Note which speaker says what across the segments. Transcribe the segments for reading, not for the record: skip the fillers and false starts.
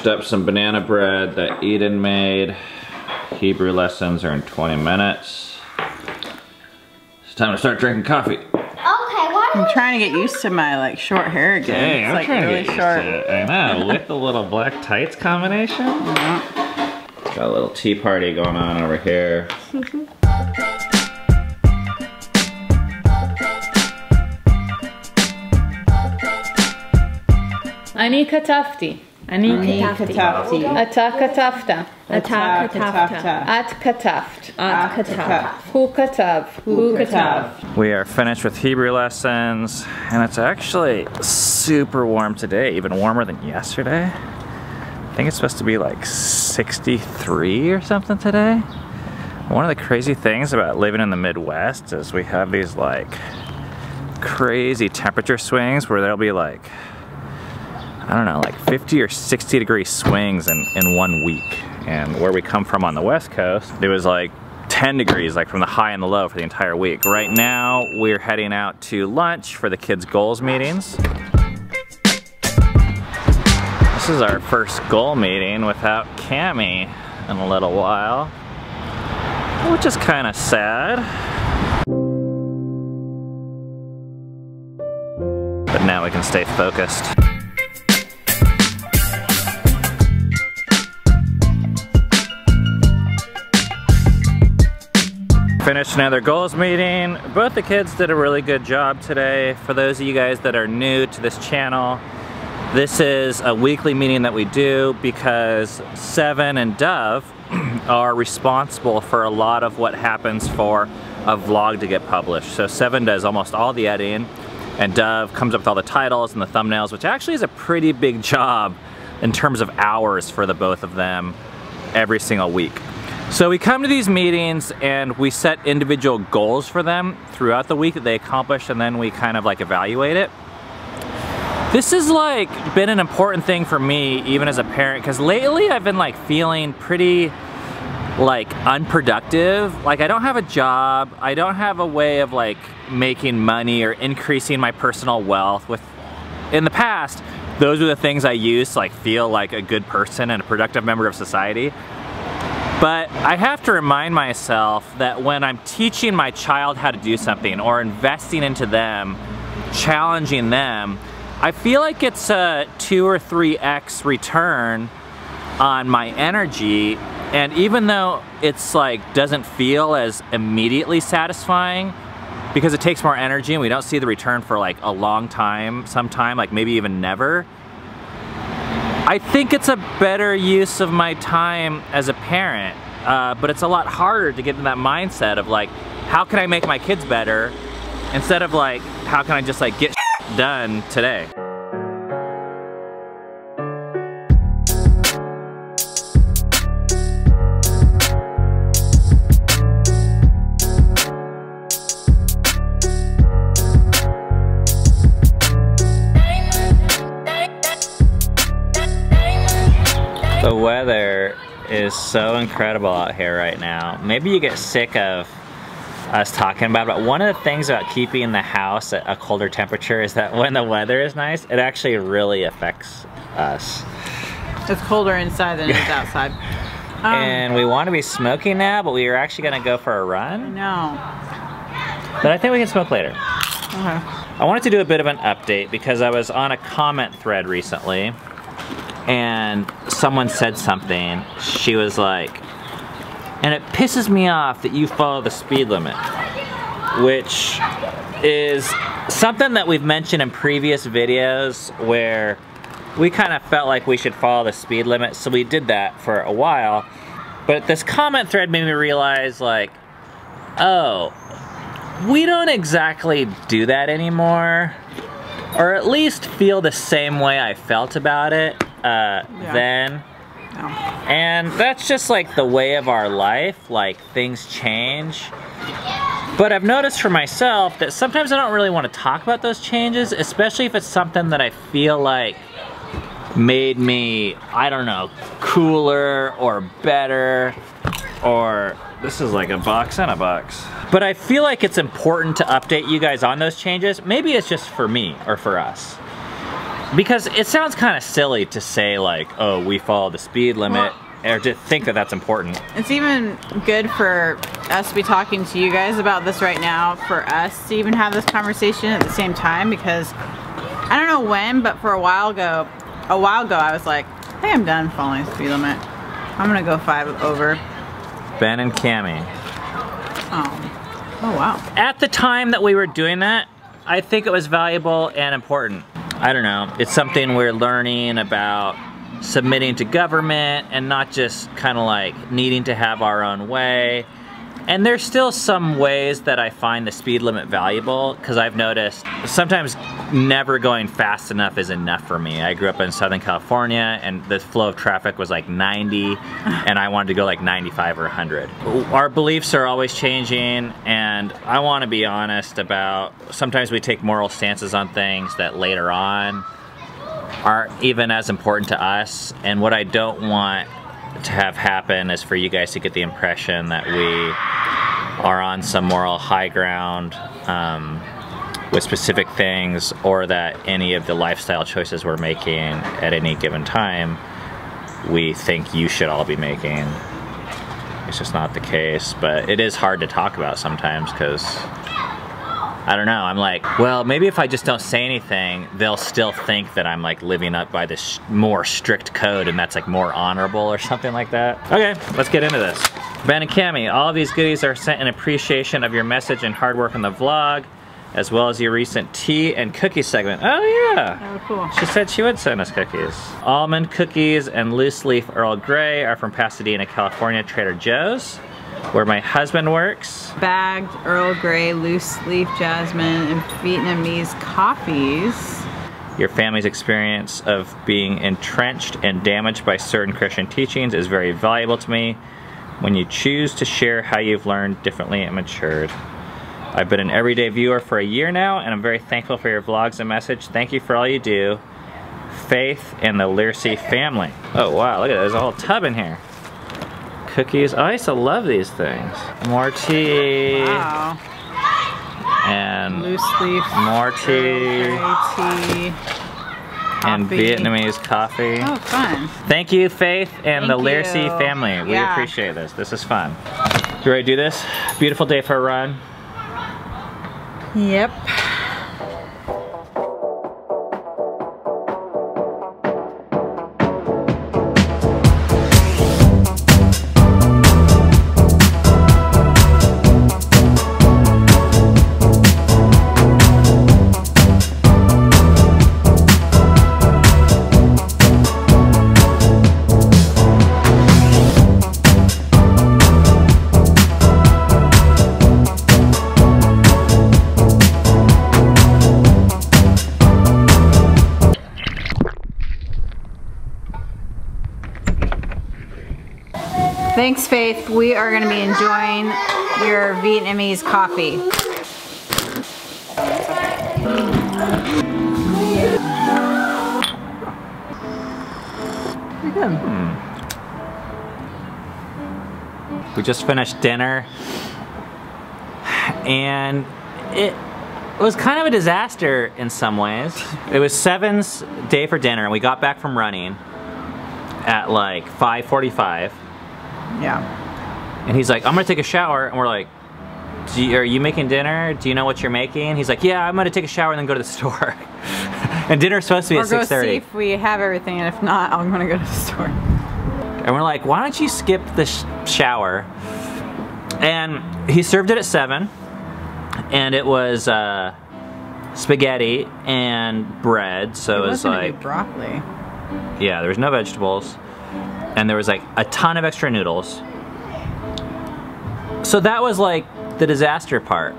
Speaker 1: finished up some banana bread that Eden made. Hebrew lessons are in 20 minutes. It's time to start drinking coffee.
Speaker 2: Okay, why?
Speaker 3: I'm trying to get used to my like short hair again.
Speaker 1: Hey, I'm
Speaker 3: like
Speaker 1: trying
Speaker 3: really
Speaker 1: to get
Speaker 3: short.
Speaker 1: used to it. I know, with the little black tights combination. It's got a little tea party going on over here.
Speaker 4: אני כתבתי.
Speaker 3: אני כתבתי.
Speaker 4: אתה כתבת.
Speaker 3: אתה כתבת.
Speaker 4: את כתבת.
Speaker 3: את כתבת.
Speaker 4: הוא כתב.
Speaker 3: הוא כתב.
Speaker 1: We are finished with Hebrew lessons, and it's actually super warm today, even warmer than yesterday. I think it's supposed to be like 63 or something today. One of the crazy things about living in the Midwest is we have these like crazy temperature swings where there'll be like, I don't know, like 50 or 60 degree swings in 1 week. And where we come from on the West Coast, it was like 10 degrees, like from the high and the low for the entire week. Right now, we're heading out to lunch for the kids' goals meetings. This is our first goal meeting without Cammie in a little while, which is kind of sad. But now we can stay focused. Finished another goals meeting. Both the kids did a really good job today. For those of you guys that are new to this channel, this is a weekly meeting that we do because Seven and Dove are responsible for a lot of what happens for a vlog to get published. So Seven does almost all the editing, and Dove comes up with all the titles and the thumbnails, which actually is a pretty big job in terms of hours for the both of them every single week. So we come to these meetings and we set individual goals for them throughout the week that they accomplish, and then we kind of like evaluate it. This has like been an important thing for me even as a parent, because lately I've been like feeling pretty like unproductive. Like I don't have a job, I don't have a way of like making money or increasing my personal wealth. In the past, those were the things I used to like feel like a good person and a productive member of society. But I have to remind myself that when I'm teaching my child how to do something or investing into them, challenging them, I feel like it's a 2 or 3x return on my energy. And even though it's like doesn't feel as immediately satisfying because it takes more energy and we don't see the return for like a long time, sometime, like maybe even never, I think it's a better use of my time as a parent, but it's a lot harder to get in that mindset of like, how can I make my kids better, instead of like, how can I just like get done today? The weather is so incredible out here right now. Maybe you get sick of us talking about it, but one of the things about keeping the house at a colder temperature is that when the weather is nice, it actually really affects us.
Speaker 3: It's colder inside than it is outside.
Speaker 1: And we want to be smoking now, but we are actually going to go for a run.
Speaker 3: No.
Speaker 1: But I think we can smoke later.
Speaker 3: Okay.
Speaker 1: I wanted to do a bit of an update because I was on a comment thread recently, and someone said something. She was like, and it pisses me off that you follow the speed limit, which is something that we've mentioned in previous videos where we kind of felt like we should follow the speed limit, so we did that for a while. But this comment thread made me realize like, oh, we don't exactly do that anymore, or at least feel the same way I felt about it then.
Speaker 3: No.
Speaker 1: And that's just like the way of our life, like things change. But I've noticed for myself that sometimes I don't really want to talk about those changes, especially if it's something that I feel like made me, I don't know, cooler or better, or this is like a box and a box. But I feel like it's important to update you guys on those changes. Maybe it's just for me or for us. Because it sounds kind of silly to say like, oh, we follow the speed limit, or to think that that's important.
Speaker 3: It's even good for us to be talking to you guys about this right now, for us to even have this conversation at the same time, because I don't know when, but for a while ago I was like, I think I'm done following the speed limit. I'm gonna go 5 over.
Speaker 1: Ben and Cammie.
Speaker 3: Oh wow.
Speaker 1: At the time that we were doing that, I think it was valuable and important. I don't know, it's something we're learning about submitting to government and not just kind of like needing to have our own way. And there's still some ways that I find the speed limit valuable, because I've noticed sometimes never going fast enough is enough for me. I grew up in Southern California and the flow of traffic was like 90 and I wanted to go like 95 or 100. Our beliefs are always changing, and I want to be honest about sometimes we take moral stances on things that later on aren't even as important to us. And what I don't want to have happen is for you guys to get the impression that we are on some moral high ground with specific things, or that any of the lifestyle choices we're making at any given time we think you should all be making. It's just not the case, but it is hard to talk about sometimes because I don't know, I'm like, well, maybe if I just don't say anything, they'll still think that I'm like living up by this more strict code and that's like more honorable or something like that. Okay, let's get into this. Ben and Cammie, all of these goodies are sent in appreciation of your message and hard work on the vlog, as well as your recent tea and cookie segment. Oh yeah.
Speaker 3: Oh cool.
Speaker 1: She said she would send us cookies. Almond cookies and loose leaf Earl Grey are from Pasadena, California, Trader Joe's, where my husband works.
Speaker 3: Bagged Earl Grey, loose leaf jasmine, and Vietnamese coffees.
Speaker 1: Your family's experience of being entrenched and damaged by certain Christian teachings is very valuable to me when you choose to share how you've learned differently and matured. I've been an everyday viewer for a year now, and I'm very thankful for your vlogs and message. Thank you for all you do. Faith and the Learcy family. Oh wow, look at that, there's a whole tub in here. Cookies. Oh, I used to love these things. More tea.
Speaker 3: Wow.
Speaker 1: And
Speaker 3: Loose leaf.
Speaker 1: more tea.
Speaker 3: Tea.
Speaker 1: And
Speaker 3: Coffee.
Speaker 1: Vietnamese coffee.
Speaker 3: Oh, fun.
Speaker 1: Thank you, Faith and the
Speaker 3: Thank
Speaker 1: Learcy
Speaker 3: you.
Speaker 1: family. We
Speaker 3: Yeah.
Speaker 1: appreciate this. This is fun. You ready to do this? Beautiful day for a run.
Speaker 3: Yep. Thanks, Faith. We are going to be enjoying your Vietnamese coffee. Pretty good.
Speaker 1: We just finished dinner, and it was kind of a disaster in some ways. It was Seven's day for dinner, and we got back from running at like 5:45.
Speaker 3: Yeah.
Speaker 1: And he's like, I'm gonna take a shower, and we're like, are you making dinner? Do you know what you're making? He's like, yeah, I'm gonna take a shower and then go to the store. And dinner's supposed to be at 6:30.
Speaker 3: Or go see if we have everything, and if not, I'm gonna go to the store.
Speaker 1: And we're like, why don't you skip the shower? And he served it at 7, and it was spaghetti and bread, so it was like
Speaker 3: broccoli.
Speaker 1: Yeah, there was no vegetables, and there was like a ton of extra noodles. So that was like the disaster part,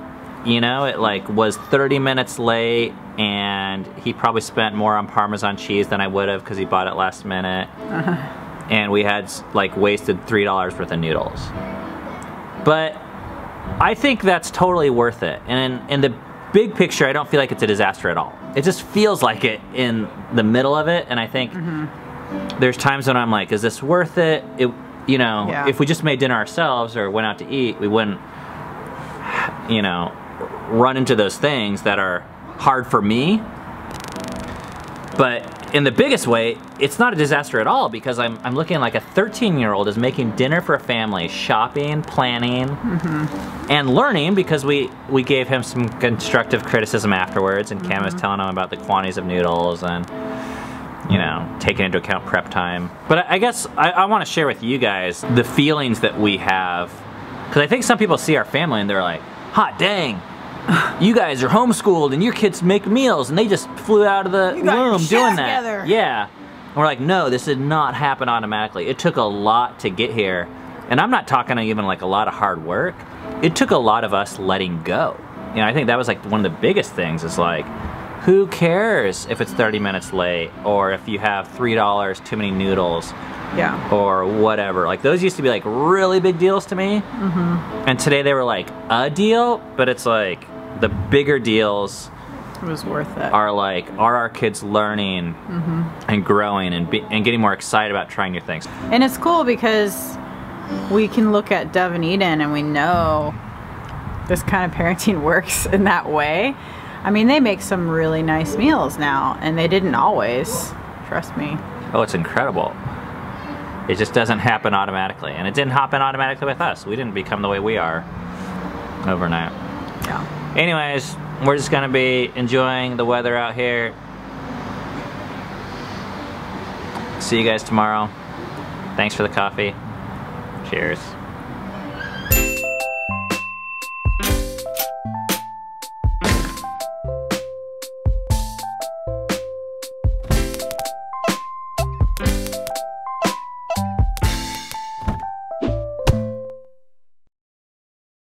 Speaker 1: you know? It like was 30 minutes late, and he probably spent more on Parmesan cheese than I would have because he bought it last minute. And we had like wasted $3 worth of noodles. But I think that's totally worth it. And in the big picture, I don't feel like it's a disaster at all. It just feels like it in the middle of it, and I think there's times when I'm like, is this worth it? You know, if we just made dinner ourselves or went out to eat, we wouldn't, you know, run into those things that are hard for me. But in the biggest way, it's not a disaster at all because I'm looking like a 13-year-old is making dinner for a family, shopping, planning, and learning because we gave him some constructive criticism afterwards, and Cam was telling him about the quantities of noodles and, you know, taking into account prep time. But I guess I want to share with you guys the feelings that we have, because I think some people see our family and they're like, hot dang, you guys are homeschooled and your kids make meals and they just flew out of the womb doing that.
Speaker 3: Together.
Speaker 1: Yeah. And we're like, no, this did not happen automatically. It took a lot to get here. And I'm not talking even like a lot of hard work. It took a lot of us letting go. You know, I think that was like one of the biggest things is like, who cares if it's 30 minutes late or if you have $3 too many noodles?
Speaker 3: Yeah.
Speaker 1: Or whatever. Like those used to be like really big deals to me. And today they were like a deal, but it's like the bigger deals
Speaker 3: It was worth it.
Speaker 1: are like, are our kids learning and growing and getting more excited about trying new things?
Speaker 3: And it's cool because we can look at Dove and Eden and we know this kind of parenting works in that way. I mean, they make some really nice meals now, and they didn't always, trust me.
Speaker 1: Oh, it's incredible. It just doesn't happen automatically. And it didn't happen automatically with us. We didn't become the way we are overnight.
Speaker 3: Yeah.
Speaker 1: Anyways, we're just gonna be enjoying the weather out here. See you guys tomorrow. Thanks for the coffee. Cheers.